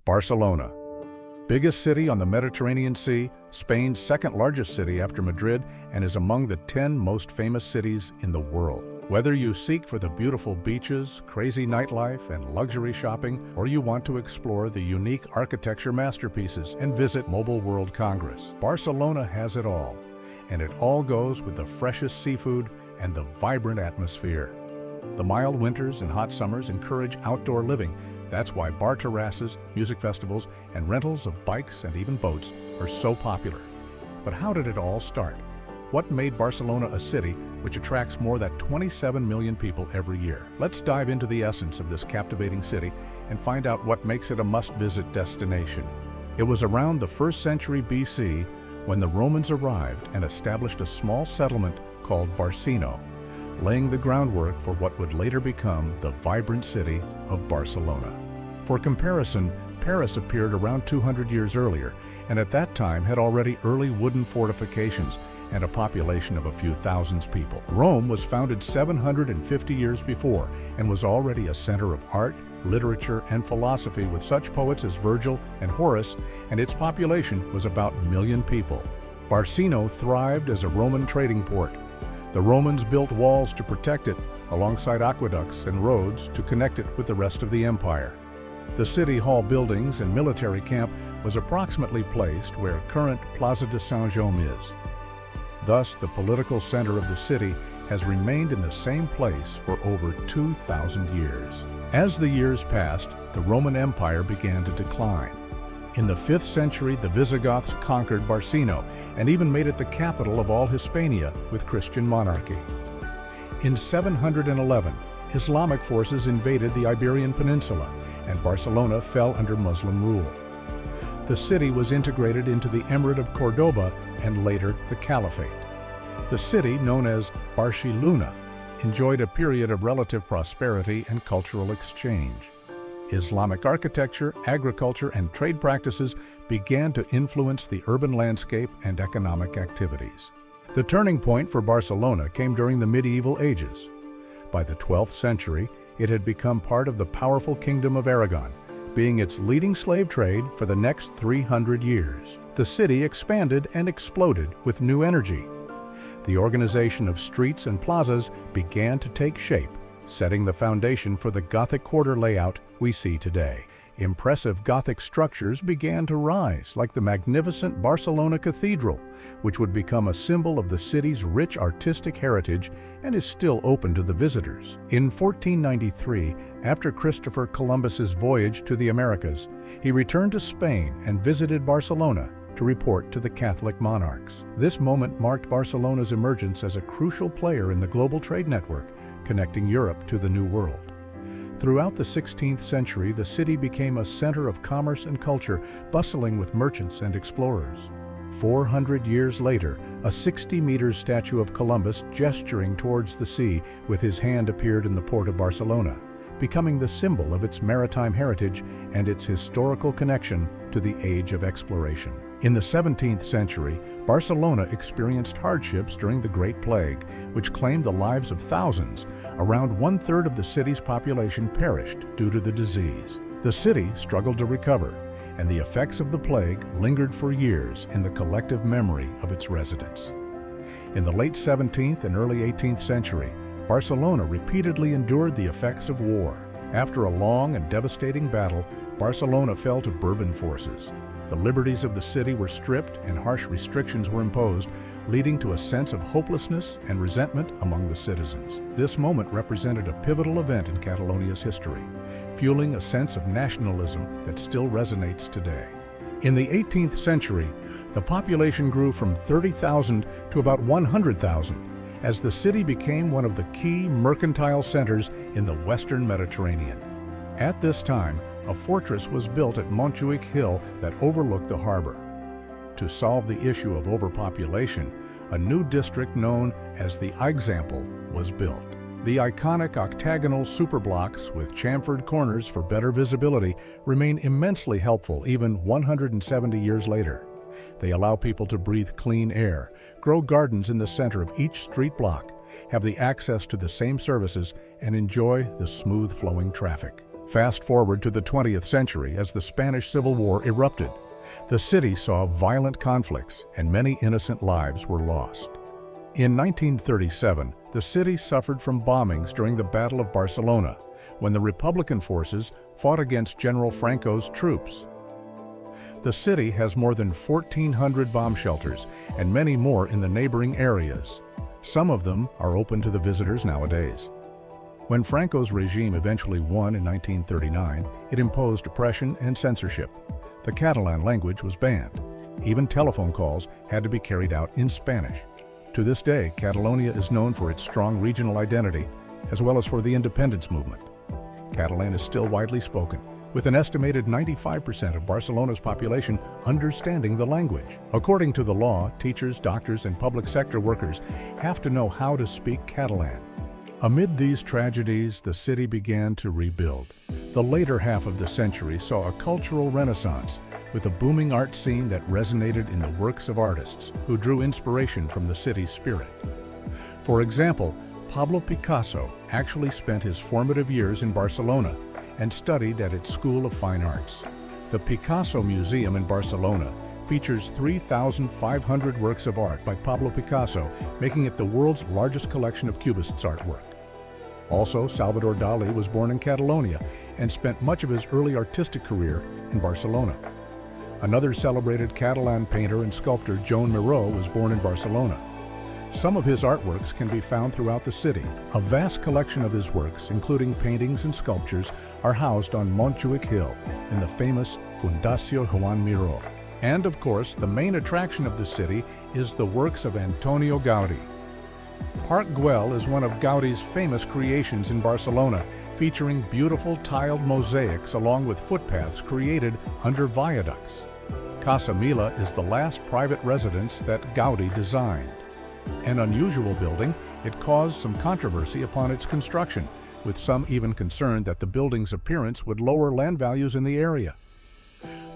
Barcelona, biggest city on the Mediterranean Sea, Spain's second largest city after Madrid, and is among the 10 most famous cities in the world. Whether you seek for the beautiful beaches, crazy nightlife, and luxury shopping, or you want to explore the unique architecture masterpieces and visit Mobile World Congress, Barcelona has it all. And it all goes with the freshest seafood and the vibrant atmosphere. The mild winters and hot summers encourage outdoor living. That's why bar terraces, music festivals, and rentals of bikes and even boats are so popular. But how did it all start? What made Barcelona a city which attracts more than 27 million people every year? Let's dive into the essence of this captivating city and find out what makes it a must-visit destination. It was around the 1st century BC when the Romans arrived and established a small settlement called Barcino, laying the groundwork for what would later become the vibrant city of Barcelona. For comparison, Paris appeared around 200 years earlier, and at that time had already early wooden fortifications and a population of a few thousands people. Rome was founded 750 years before and was already a center of art, literature, and philosophy with such poets as Virgil and Horace, and its population was about 1 million people. Barcino thrived as a Roman trading port. The Romans built walls to protect it, alongside aqueducts and roads to connect it with the rest of the empire. The city hall buildings and military camp was approximately placed where current Plaza de Saint-Jaume is. Thus, the political center of the city has remained in the same place for over 2,000 years. As the years passed, the Roman Empire began to decline. In the 5th century, the Visigoths conquered Barcino and even made it the capital of all Hispania with Christian monarchy. In 711, Islamic forces invaded the Iberian Peninsula, and Barcelona fell under Muslim rule. The city was integrated into the Emirate of Cordoba and later the Caliphate. The city, known as Barcelona, enjoyed a period of relative prosperity and cultural exchange. Islamic architecture, agriculture, and trade practices began to influence the urban landscape and economic activities. The turning point for Barcelona came during the medieval ages. By the 12th century, it had become part of the powerful Kingdom of Aragon, being its leading slave trade for the next 300 years. The city expanded and exploded with new energy. The organization of streets and plazas began to take shape, setting the foundation for the Gothic quarter layout we see today. Impressive Gothic structures began to rise, like the magnificent Barcelona Cathedral, which would become a symbol of the city's rich artistic heritage and is still open to the visitors. In 1493, after Christopher Columbus's voyage to the Americas, he returned to Spain and visited Barcelona to report to the Catholic monarchs. This moment marked Barcelona's emergence as a crucial player in the global trade network, connecting Europe to the New World. Throughout the 16th century, the city became a center of commerce and culture, bustling with merchants and explorers. 400 years later, a 60-meter statue of Columbus gesturing towards the sea with his hand appeared in the port of Barcelona, becoming the symbol of its maritime heritage and its historical connection to the age of exploration. In the 17th century, Barcelona experienced hardships during the Great Plague, which claimed the lives of thousands. Around 1/3 of the city's population perished due to the disease. The city struggled to recover, and the effects of the plague lingered for years in the collective memory of its residents. In the late 17th and early 18th century, Barcelona repeatedly endured the effects of war. After a long and devastating battle, Barcelona fell to Bourbon forces. The liberties of the city were stripped and harsh restrictions were imposed, leading to a sense of hopelessness and resentment among the citizens. This moment represented a pivotal event in Catalonia's history, fueling a sense of nationalism that still resonates today. In the 18th century, the population grew from 30,000 to about 100,000, as the city became one of the key mercantile centers in the Western Mediterranean. At this time, a fortress was built at Montjuic Hill that overlooked the harbor. To solve the issue of overpopulation, a new district known as the Exemple was built. The iconic octagonal superblocks with chamfered corners for better visibility remain immensely helpful even 170 years later. They allow people to breathe clean air, grow gardens in the center of each street block, have the access to the same services, and enjoy the smooth flowing traffic. Fast forward to the 20th century as the Spanish Civil War erupted. The city saw violent conflicts and many innocent lives were lost. In 1937, the city suffered from bombings during the Battle of Barcelona, when the Republican forces fought against General Franco's troops. The city has more than 1,400 bomb shelters and many more in the neighboring areas. Some of them are open to the visitors nowadays. When Franco's regime eventually won in 1939, it imposed oppression and censorship. The Catalan language was banned. Even telephone calls had to be carried out in Spanish. To this day, Catalonia is known for its strong regional identity, as well as for the independence movement. Catalan is still widely spoken, with an estimated 95% of Barcelona's population understanding the language. According to the law, teachers, doctors, and public sector workers have to know how to speak Catalan. Amid these tragedies, the city began to rebuild. The later half of the century saw a cultural renaissance, with a booming art scene that resonated in the works of artists who drew inspiration from the city's spirit. For example, Pablo Picasso actually spent his formative years in Barcelona and studied at its School of Fine Arts. The Picasso Museum in Barcelona features 3,500 works of art by Pablo Picasso, making it the world's largest collection of Cubists' artwork. Also, Salvador Dali was born in Catalonia and spent much of his early artistic career in Barcelona. Another celebrated Catalan painter and sculptor, Joan Miró, was born in Barcelona. Some of his artworks can be found throughout the city. A vast collection of his works, including paintings and sculptures, are housed on Montjuic Hill in the famous Fundació Joan Miró. And of course, the main attraction of the city is the works of Antoni Gaudí. Park Güell is one of Gaudí's famous creations in Barcelona, featuring beautiful tiled mosaics along with footpaths created under viaducts. Casa Mila is the last private residence that Gaudí designed. An unusual building, it caused some controversy upon its construction, with some even concerned that the building's appearance would lower land values in the area.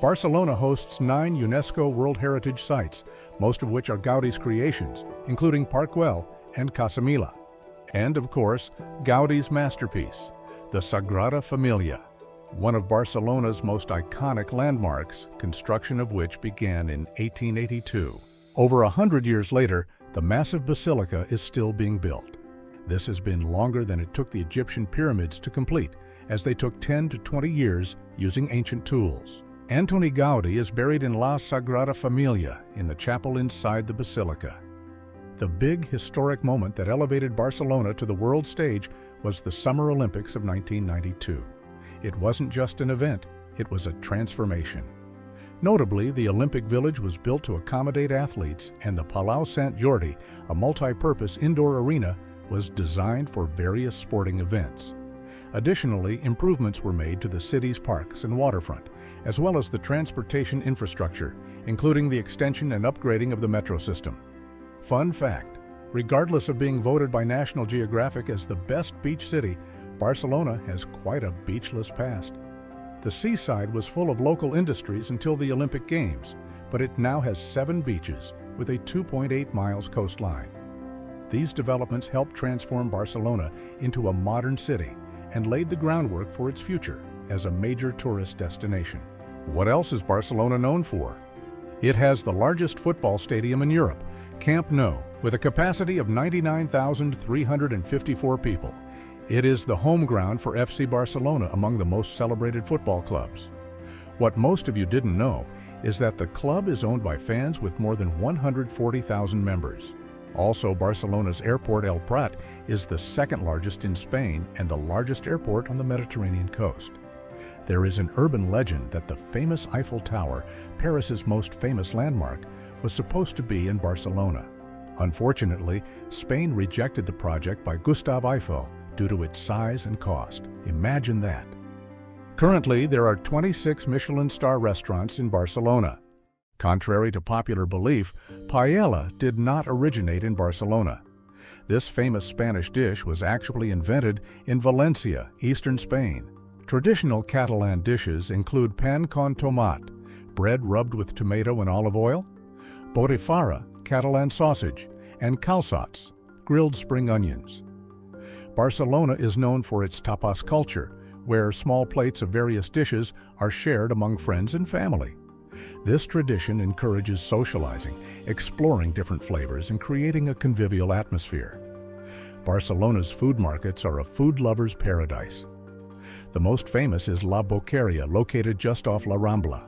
Barcelona hosts 9 UNESCO World Heritage Sites, most of which are Gaudí's creations, including Park Güell and Casa Mila. And of course, Gaudí's masterpiece, the Sagrada Familia, one of Barcelona's most iconic landmarks, construction of which began in 1882. Over 100 years later, the massive basilica is still being built. This has been longer than it took the Egyptian pyramids to complete, as they took 10 to 20 years using ancient tools. Antoni Gaudí is buried in La Sagrada Familia in the chapel inside the basilica. The big historic moment that elevated Barcelona to the world stage was the Summer Olympics of 1992. It wasn't just an event, it was a transformation. Notably, the Olympic Village was built to accommodate athletes, and the Palau Sant Jordi, a multi-purpose indoor arena, was designed for various sporting events. Additionally, improvements were made to the city's parks and waterfront, as well as the transportation infrastructure, including the extension and upgrading of the metro system. Fun fact, regardless of being voted by National Geographic as the best beach city, Barcelona has quite a beachless past. The seaside was full of local industries until the Olympic Games, but it now has 7 beaches with a 2.8 miles coastline. These developments helped transform Barcelona into a modern city and laid the groundwork for its future as a major tourist destination. What else is Barcelona known for? It has the largest football stadium in Europe, Camp Nou, with a capacity of 99,354 people. It is the home ground for FC Barcelona, among the most celebrated football clubs. What most of you didn't know is that the club is owned by fans with more than 140,000 members. Also, Barcelona's airport El Prat is the second largest in Spain and the largest airport on the Mediterranean coast. There is an urban legend that the famous Eiffel Tower, Paris's most famous landmark, was supposed to be in Barcelona. Unfortunately, Spain rejected the project by Gustave Eiffel due to its size and cost. Imagine that. Currently, there are 26 Michelin star restaurants in Barcelona. Contrary to popular belief, paella did not originate in Barcelona. This famous Spanish dish was actually invented in Valencia, eastern Spain. Traditional Catalan dishes include pan con tomat, bread rubbed with tomato and olive oil, botifarra, Catalan sausage, and calçots, grilled spring onions. Barcelona is known for its tapas culture, where small plates of various dishes are shared among friends and family. This tradition encourages socializing, exploring different flavors, and creating a convivial atmosphere. Barcelona's food markets are a food lover's paradise. The most famous is La Boqueria, located just off La Rambla.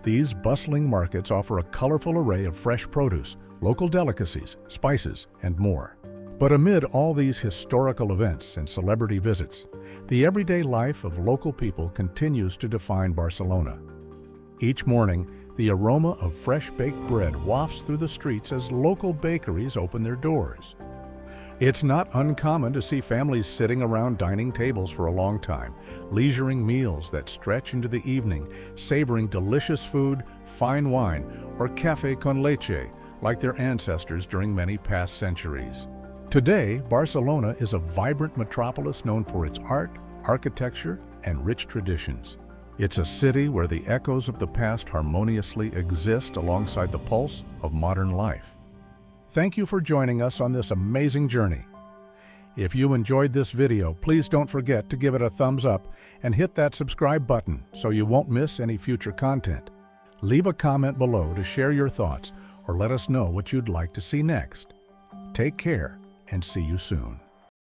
These bustling markets offer a colorful array of fresh produce, local delicacies, spices, and more. But amid all these historical events and celebrity visits, the everyday life of local people continues to define Barcelona. Each morning, the aroma of fresh-baked bread wafts through the streets as local bakeries open their doors. It's not uncommon to see families sitting around dining tables for a long time, leisuring meals that stretch into the evening, savoring delicious food, fine wine, or café con leche, like their ancestors during many past centuries. Today, Barcelona is a vibrant metropolis known for its art, architecture, and rich traditions. It's a city where the echoes of the past harmoniously exist alongside the pulse of modern life. Thank you for joining us on this amazing journey. If you enjoyed this video, please don't forget to give it a thumbs up and hit that subscribe button so you won't miss any future content. Leave a comment below to share your thoughts or let us know what you'd like to see next. Take care and see you soon.